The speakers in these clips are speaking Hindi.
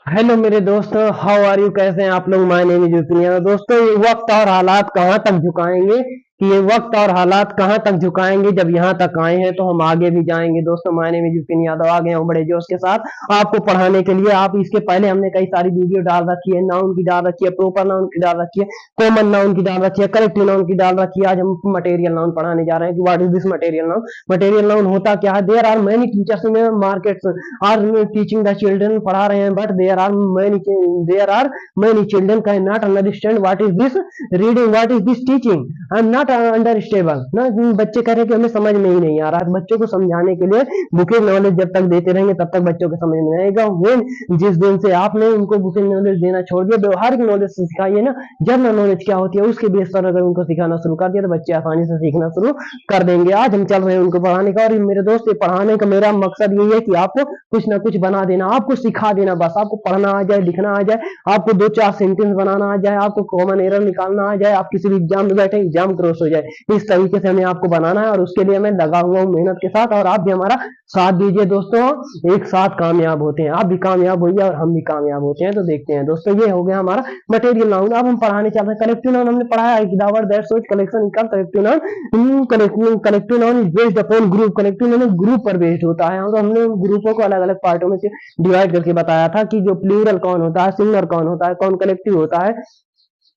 हेलो मेरे दोस्तों, हाउ आर यू? कैसे हैं आप लोग? My name is Vipin. दोस्तों, ये वक्त और हालात कहाँ तक झुकाएंगे कि ये वक्त और हालात कहाँ तक झुकाएंगे। जब यहाँ तक आए हैं तो हम आगे भी जाएंगे। दोस्तों, my name is Vipin Yadav, आ गया हूँ बड़े जोश के साथ आपको पढ़ाने के लिए। आप इसके पहले हमने कई सारी वीडियो डाल रखी है, नाउन की डाल रखी है, प्रोपर नाउन की डाल रखी है, कॉमन नाउन की डाल रखी है, करेक्टिव नाउन की डाल रखी है। आज हम मटेरियल नाउन पढ़ाने जा रहे हैं कि what is this material noun. Material noun होता क्या है? There are many teachers in market are teaching the children, पढ़ा रहे हैं, but there are many children cannot understand what is this reading, what is this teaching, I am not understandable ना। बच्चे कह रहे हैं कि हमें समझ में ही नहीं आ रहा है। बच्चों को समझाने के लिए बुके नॉलेज जब तक देते रहेंगे तब तक बच्चों को समझ में आएगा। when जिस दिन से आपने उनको बुके नॉलेज देना छोड़ दिया, व्यवहारिक नॉलेज से सिखाइए ना। जनरल नॉलेज क्या होती है उसके बेस पर अगर उनको सिखाना शुरू कर दिया तो बच्चे आसानी से सीखना शुरू कर देंगे। आज हम चल रहे हैं उनको पढ़ाने का, और मेरे दोस्त ये पढ़ाने का मेरा मकसद यही है कि आपको कुछ ना कुछ बना देना, आपको सिखा देना। बस आपको पढ़ना आ जाए, लिखना आ जाए, आपको दो चार सेंटेंस बनाना आ जाए, आपको कॉमन एरर निकालना आ जाए, आप किसी भी एग्जाम में बैठे एग्जाम क्रॉस हो जाए। इस तरीके से हमें आपको बनाना है और उसके लिए मैं लगा हुआ हूँ मेहनत के साथ, और आप भी हमारा साथ दीजिए दोस्तों। एक साथ कामयाब होते हैं, आप भी कामयाब होइए और हम भी कामयाब होते हैं। तो देखते हैं दोस्तों, ये हो गया हमारा मटेरियल नाउन। अब हम पढ़ाने चल रहे हैं कलेक्टिव नाउन। हमने पढ़ा है कि the word that shows collection का collective noun. Collective noun is based upon group. Collective noun group पर बेस्ड होता है, और हमने ग्रुपों को अलग अलग पार्टों में डिवाइड करके बताया था कि जो प्लूरल कौन होता है, सिंगुलर कौन होता है, कौन कलेक्टिव होता है,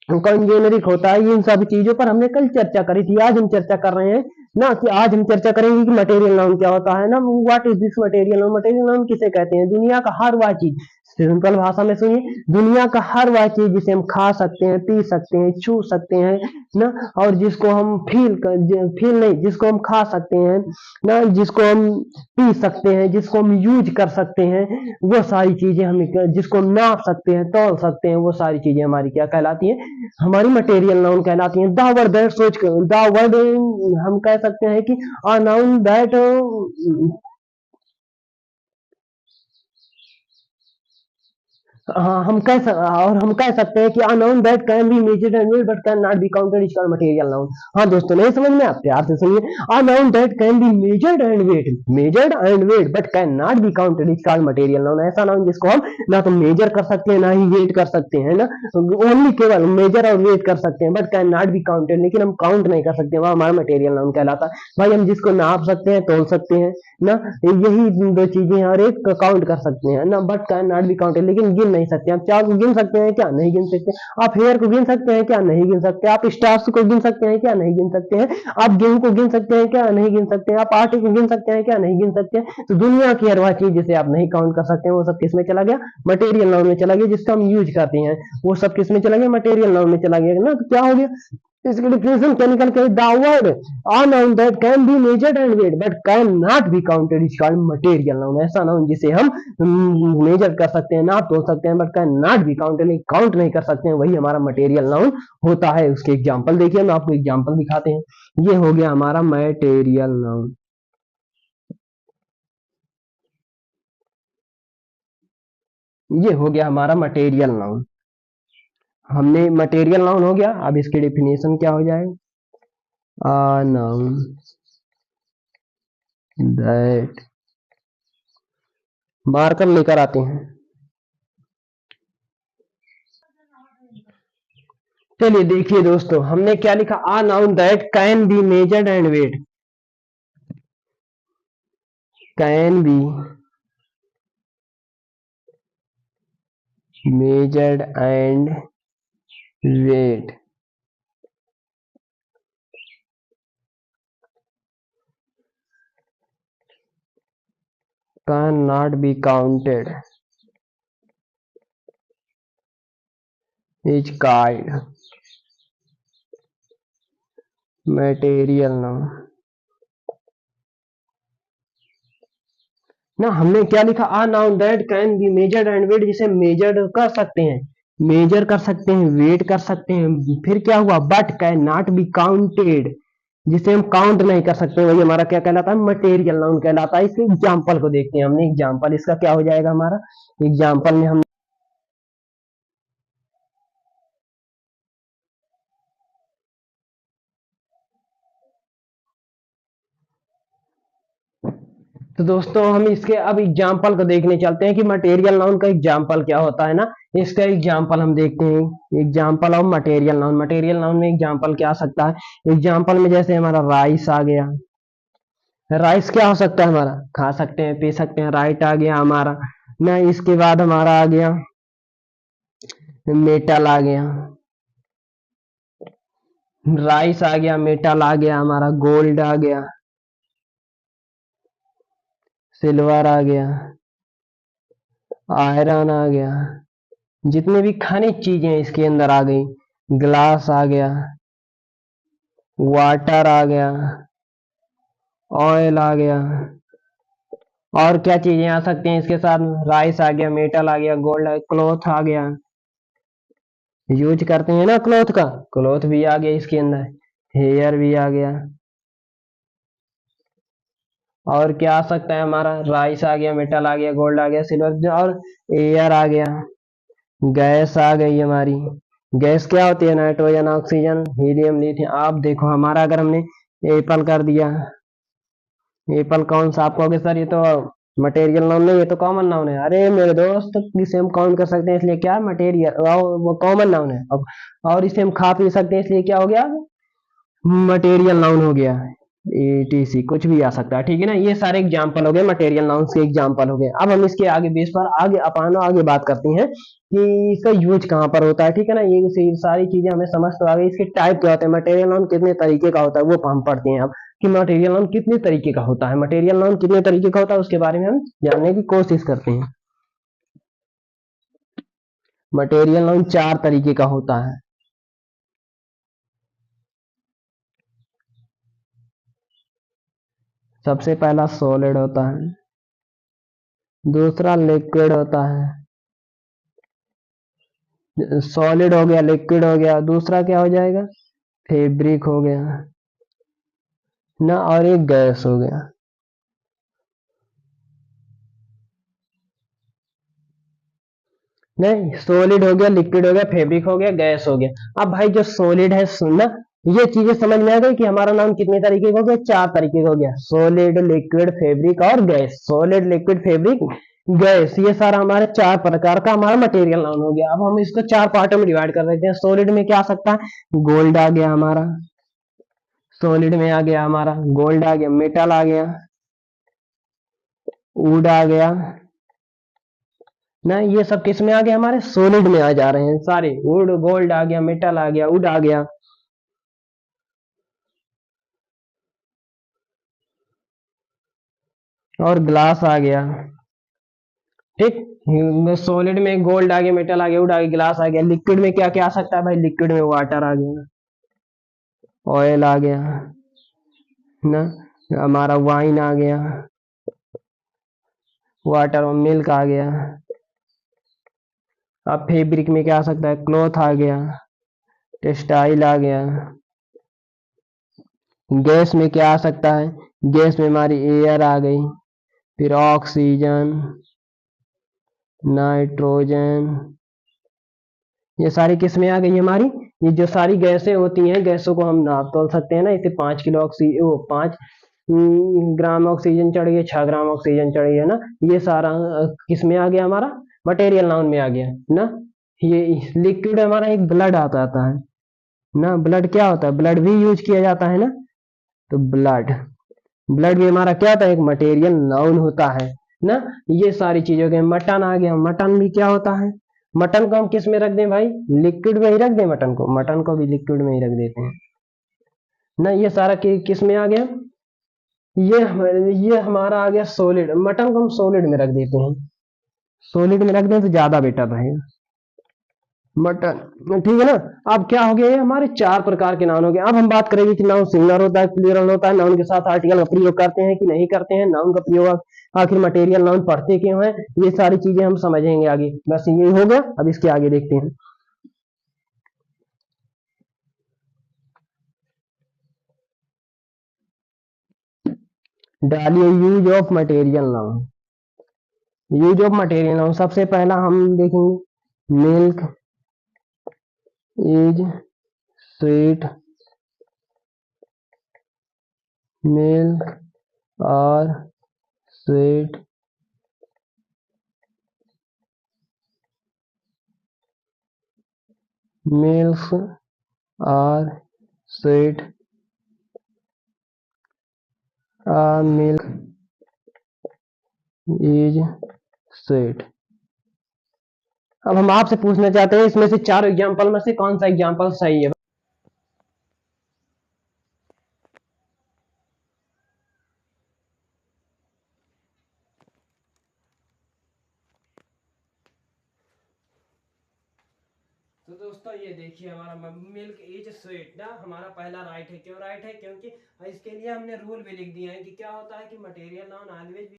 कौन जेनेरिक होता है। इन सब चीजों पर हमने कल चर्चा करी थी। आज हम चर्चा कर रहे हैं ना कि आज हम चर्चा करेंगे कि मटेरियल नाउन क्या होता है ना। What is this material noun? Material noun किसे कहते हैं? दुनिया का हर वह चीज, सिंपल भाषा में सुनिए, दुनिया का हर वह चीज जिसे हम खा सकते हैं, पी सकते हैं, छू सकते हैं ना, और जिसको हम फील नहीं, जिसको हम खा सकते हैं ना, जिसको हम पी सकते हैं, जिसको हम यूज कर सकते हैं, वो सारी चीजें हम, जिसको हम नाप सकते हैं, तौल सकते हैं, वो सारी चीजें हमारी क्या कहलाती हैं? हमारी मटेरियल नाउन कहलाती हैं। द वर्ड दैट सोच, द वर्ड हम कह सकते हैं कि अ नाउन दैट, हाँ, हम कह सकते हैं कि a noun that can be measured and weight but can not be counted is called material noun. हाँ दोस्तों, नहीं समझ में? आप प्यार से सुनिए। A noun that can be measured and weight but can not be counted is called material noun. ऐसा नाउन जिसको हम ना तो मेजर कर सकते हैं ना ही वेट कर सकते हैं ना, ओनली केवल मेजर और वेट कर सकते हैं, but can not be counted, लेकिन हम काउंट नहीं कर सकते, वह हमारा मटेरियल नाउन कहलाता है। भाई हम जिसको नाप सकते हैं, तोल सकते हैं ना, यही दो चीजें हैं, और एक काउंट कर सकते हैं ना, but can not be counted, लेकिन गिन नहीं सकते। आप चार को गिन सकते हैं क्या? नहीं गिन सकते। आप हेयर को गिन सकते हैं क्या? नहीं गिन सकते। आप स्टार्स को गिन सकते हैं क्या? नहीं गिन सकते हैं। आप गेहूं को गिन सकते हैं क्या? नहीं गिन सकते। आप आटे को गिन सकते हैं क्या? नहीं गिन सकते। तो दुनिया की हर वह चीज जिसे आप नहीं काउंट कर सकते हैं, वो सब किसमें चला गया? मटेरियल नाउन में चला गया। जिसका हम यूज करते हैं वो सब किसमें चला गया? मटेरियल नाउन में चला गया ना। तो क्या हो गया? इसकी डिफिनेशन क्या निकल के? The word a noun that can be measured and weighed but cannot be counted is called material noun। ऐसा नाउन जिसे हम मेजर कर सकते हैं, नाप तोल सकते हैं, but can not be counted, count नहीं कर सकते हैं, वही हमारा मटेरियल नाउन होता है। उसके एग्जांपल देखिए, हम आपको एग्जांपल दिखाते हैं। ये हो गया हमारा मटेरियल नाउन। ये हो गया हमारा मटेरियल नाउन। हमने मटेरियल नाउन हो गया। अब इसकी डेफिनेशन क्या हो जाएगा? a noun that, मार्कर लेकर आते हैं। चलिए देखिए दोस्तों, हमने क्या लिखा? A noun that can be measured and weight, can be measured and weight, can not be counted is called material noun ना। हमने क्या लिखा? A noun that can be measured and weight, जिसे मेजर कर सकते हैं, मेजर कर सकते हैं, वेट कर सकते हैं। फिर क्या हुआ? But can not be counted, जिसे हम काउंट नहीं कर सकते, वही हमारा क्या कहलाता है? मटेरियल नाउन कहलाता है। इसके एग्जाम्पल को देखते हैं। हमने एग्जाम्पल, इसका क्या हो जाएगा हमारा? एग्जाम्पल में हम तो दोस्तों हम इसके अब एग्जाम्पल को देखने चलते हैं कि मटेरियल नाउन का एग्जाम्पल क्या होता है ना। इसका एग्जाम्पल हम देखते हैं, example of material noun. Material noun में एग्जाम्पल क्या आ सकता है? एग्जाम्पल में जैसे हमारा राइस आ गया। राइस क्या हो सकता है हमारा? खा सकते हैं, पी सकते हैं, राइट आ गया हमारा ना। इसके बाद हमारा आ गया मेटल आ गया, राइस आ गया, मेटल आ गया हमारा, गोल्ड आ गया, सिल्वर आ गया, आयरन आ गया, जितने भी खनिज चीजें इसके अंदर आ गई, ग्लास आ गया, वाटर आ गया, ऑयल आ गया। और क्या चीजें आ सकती हैं इसके साथ? राइस आ गया, मेटल आ गया, गोल्ड, क्लॉथ आ गया, यूज करते हैं ना क्लॉथ का, क्लॉथ भी आ गया इसके अंदर, हेयर भी आ गया। और क्या आ सकता है हमारा? राइस आ गया, मेटल आ गया, गोल्ड आ गया, सिल्वर, और एयर आ गया, गैस आ गई हमारी। गैस क्या होती है? Nitrogen, oxygen, helium, lithium. आप देखो हमारा अगर हमने एप्पल कर दिया, एप्पल कौन सा? आप कहोगे सर ये तो मटेरियल नाउन नहीं, ये तो कॉमन नाउन है। अरे मेरे दोस्त, इसे हम काउंट कर सकते हैं इसलिए क्या मटेरियल, वो कॉमन नाउन है। अब और इसे हम खा पी सकते हैं इसलिए क्या हो गया? मटेरियल नाउन हो गया। एटीसी कुछ भी आ सकता है, ठीक है ना। ये सारे एग्जाम्पल हो गए, मटेरियल नाउन्स के एग्जाम्पल हो गए। अब हम इसके आगे बेस पर आगे अपन आगे बात करते हैं कि इसका यूज कहाँ पर होता है, ठीक है ना। ये सारी चीजें हमें समझ तो आ गई। इसके टाइप क्या होते हैं, मटेरियल नाउन कितने तरीके का होता है वो हम पढ़ते हैं अब, कि मटेरियल नाउन कितने तरीके का होता है, मटेरियल नाउन कितने तरीके का होता है उसके बारे में हम जानने की कोशिश करते हैं। मटेरियल नाउन 4 तरीके का होता है। सबसे पहला सॉलिड होता है, दूसरा लिक्विड होता है। सॉलिड हो गया, लिक्विड हो गया, दूसरा क्या हो जाएगा? फैब्रिक हो गया ना, और एक गैस हो गया। नहीं, सॉलिड हो गया, लिक्विड हो गया, फैब्रिक हो गया, गैस हो गया। अब भाई जो सॉलिड है सुनना, ये चीजें समझ में आ गई कि हमारा नाम कितने तरीके का हो गया? 4 तरीके का हो गया, सॉलिड, लिक्विड, फैब्रिक और gas. Solid, liquid, fabric, gas, ये सारा हमारे 4 प्रकार का हमारा मटेरियल नाउन हो गया। अब हम इसको 4 पार्टों में डिवाइड कर देते हैं। सॉलिड में क्या आ सकता है? गोल्ड आ गया हमारा, सॉलिड में आ गया हमारा गोल्ड आ गया, मेटल आ गया, वुड आ गया ना। ये सब किस में आ गया? हमारे सॉलिड में आ जा रहे हैं सारे। वुड, गोल्ड आ गया, मेटल आ गया, वुड आ गया, और ग्लास आ गया, ठीक। सॉलिड में गोल्ड आ गया, मेटल आ गया, वुड आ गया, ग्लास आ गया। लिक्विड में क्या क्या आ सकता है भाई? लिक्विड में वाटर आ गया, ऑयल आ गया ना, हमारा वाइन आ गया, वाटर और मिल्क आ गया। अब फैब्रिक में क्या आ सकता है? क्लॉथ आ गया, टेक्सटाइल आ गया। गैस में क्या आ सकता है? गैस में हमारी एयर आ गई, फिर ऑक्सीजन, नाइट्रोजन, ये सारी किस्में आ गई हमारी। ये जो सारी गैसें होती हैं, गैसों को हम नाप तोल सकते हैं ना। इसे 5 किलो ऑक्सीजन, वो 5 ग्राम ऑक्सीजन चढ़ गई, 6 ग्राम ऑक्सीजन चढ़ गई है ना। ये सारा किसमें आ गया? हमारा मटेरियल नाउन में आ गया ना। ये लिक्विड हमारा एक ब्लड आता है ना। ब्लड क्या होता है? ब्लड भी यूज किया जाता है ना। तो ब्लड, ब्लड भी हमारा क्या होता है? एक मटेरियल नाउन होता है ना। ये सारी चीजों के। मटन आ गया, मटन भी क्या होता है? मटन को हम किस में रख दें भाई? लिक्विड में ही रख दें मटन को, मटन को भी लिक्विड में ही रख देते हैं ना। ये सारा किस में आ गया? ये हमारा आ गया सॉलिड। मटन को हम सॉलिड में रख देते हैं, सॉलिड में रख दें तो ज्यादा बेटर रहेगा मटन, ठीक है ना। अब क्या हो गया? ये हमारे 4 प्रकार के नाउन हो गए। अब हम बात करेंगे कि नाउन सिंगुलर होता है, प्लूरल होता है, नाउन के साथ आर्टिकल का प्रयोग करते हैं कि नहीं करते हैं, नाउन का प्रयोग आखिर मटेरियल नाउन पढ़ते क्यों है, ये सारी चीजें हम समझेंगे आगे। बस ये हो गया, अब इसके आगे देखते हैं। डालिए use of material noun. Use of material noun सबसे पहला हम देखेंगे, मिल्क इज स्वीट, मिल्क और sweet milks are sweet, milk is sweet। अब हम आपसे पूछना चाहते हैं इसमें से चार एग्जाम्पल में से कौन सा एग्जाम्पल सही है। तो दोस्तों ये देखिए हमारा मिल्क इज स्वीट ना, हमारा पहला राइट है। क्यों राइट है? क्योंकि इसके लिए हमने रूल भी लिख दिया है कि क्या होता है कि मटेरियल नाउन ऑलवेज